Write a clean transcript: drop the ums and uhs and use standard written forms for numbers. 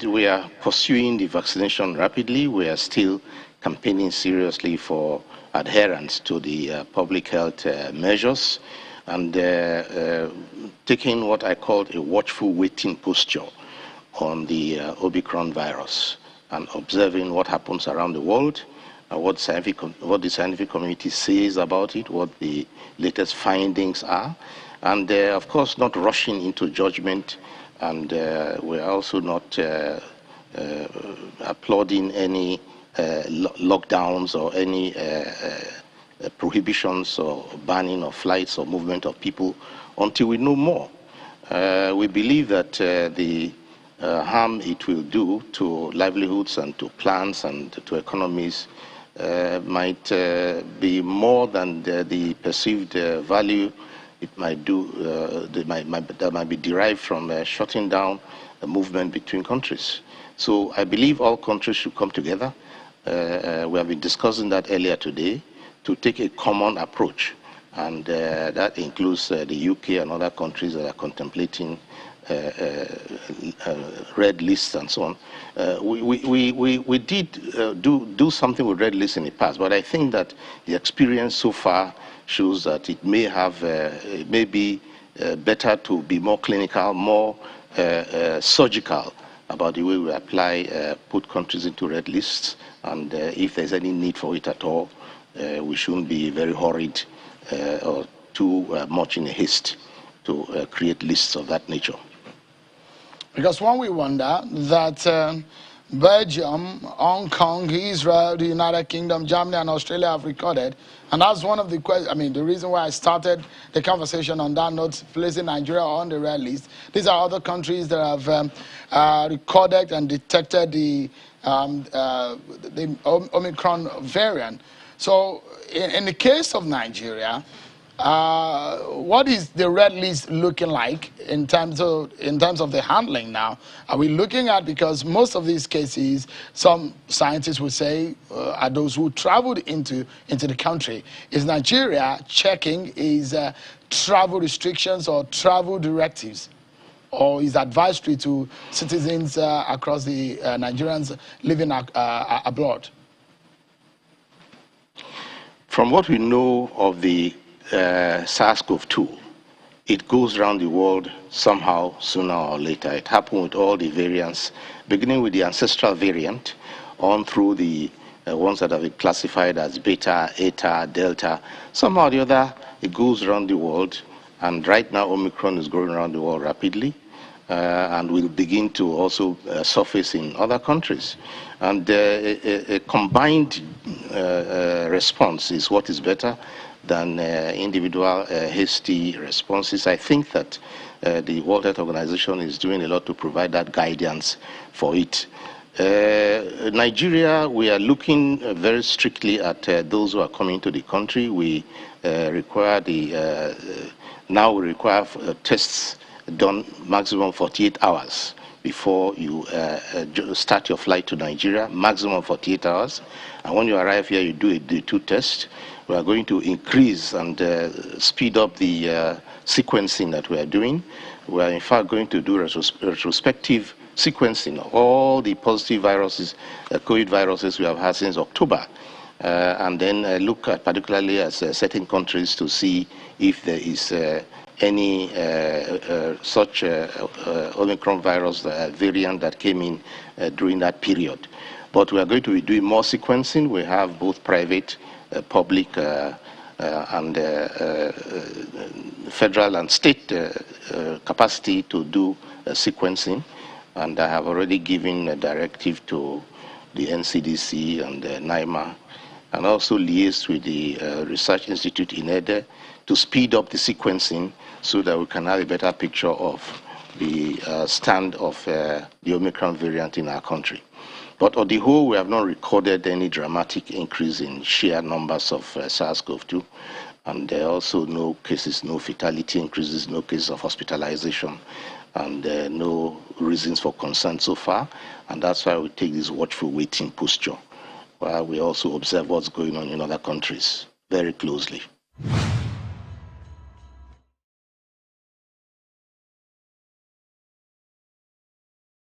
We are pursuing the vaccination rapidly. We are still campaigning seriously for adherence to the public health measures and taking what I call a watchful waiting posture on the Omicron virus and observing what happens around the world, what the scientific community says about it, what the latest findings are, and of course not rushing into judgment. And we're also not applauding any lockdowns or any prohibitions or banning of flights or movement of people until we know more. We believe that the harm it will do to livelihoods and to plants and to economies might be more than the perceived value it might do, that might be derived from shutting down a movement between countries. So I believe all countries should come together. We have been discussing that earlier today to take a common approach, and that includes the UK and other countries that are contemplating red lists and so on. We did do something with red lists in the past, but I think that the experience so far shows that it may have, it may be better to be more clinical, more surgical about the way we apply, put countries into red lists, and if there's any need for it at all, we shouldn't be very hurried or too much in a haste to create lists of that nature. Because when we wonder that Belgium, Hong Kong, Israel, the United Kingdom, Germany, and Australia have recorded, and that's one of the questions. I mean, the reason why I started the conversation on that note, placing Nigeria on the red list. These are other countries that have recorded and detected the Omicron variant. So, in the case of Nigeria, what is the red list looking like in terms of the handling now? Are we looking at, because most of these cases, some scientists would say, are those who traveled into the country. Is Nigeria checking is travel restrictions or travel directives, or is advisory to citizens across the Nigerians living abroad? From what we know of the SARS-CoV-2, it goes around the world somehow, sooner or later. It happened with all the variants, beginning with the ancestral variant, on through the ones that have been classified as beta, eta, delta. Somehow or the other, it goes around the world, and right now Omicron is going around the world rapidly, and will begin to also surface in other countries. And a combined response is what is better than individual hasty responses. I think that the World Health Organization is doing a lot to provide that guidance for it. Nigeria, we are looking very strictly at those who are coming to the country. We require now we require tests done maximum 48 hours before you start your flight to Nigeria, maximum 48 hours. And when you arrive here, you do a day-2 test. We are going to increase and speed up the sequencing that we are doing. We are in fact going to do retrospective sequencing of all the positive viruses, COVID viruses we have had since October. And then look at particularly at certain countries to see if there is any such Omicron virus variant that came in during that period. But we are going to be doing more sequencing. We have both private, public, and federal and state capacity to do sequencing. And I have already given a directive to the NCDC and NIMA, and also liaised with the Research Institute in Ede to speed up the sequencing so that we can have a better picture of the stand of the Omicron variant in our country. But on the whole, we have not recorded any dramatic increase in sheer numbers of SARS-CoV-2, and there are also no cases, no fatality increases, no cases of hospitalization, and no reasons for concern so far. And that's why we take this watchful waiting posture, while we also observe what's going on in other countries very closely.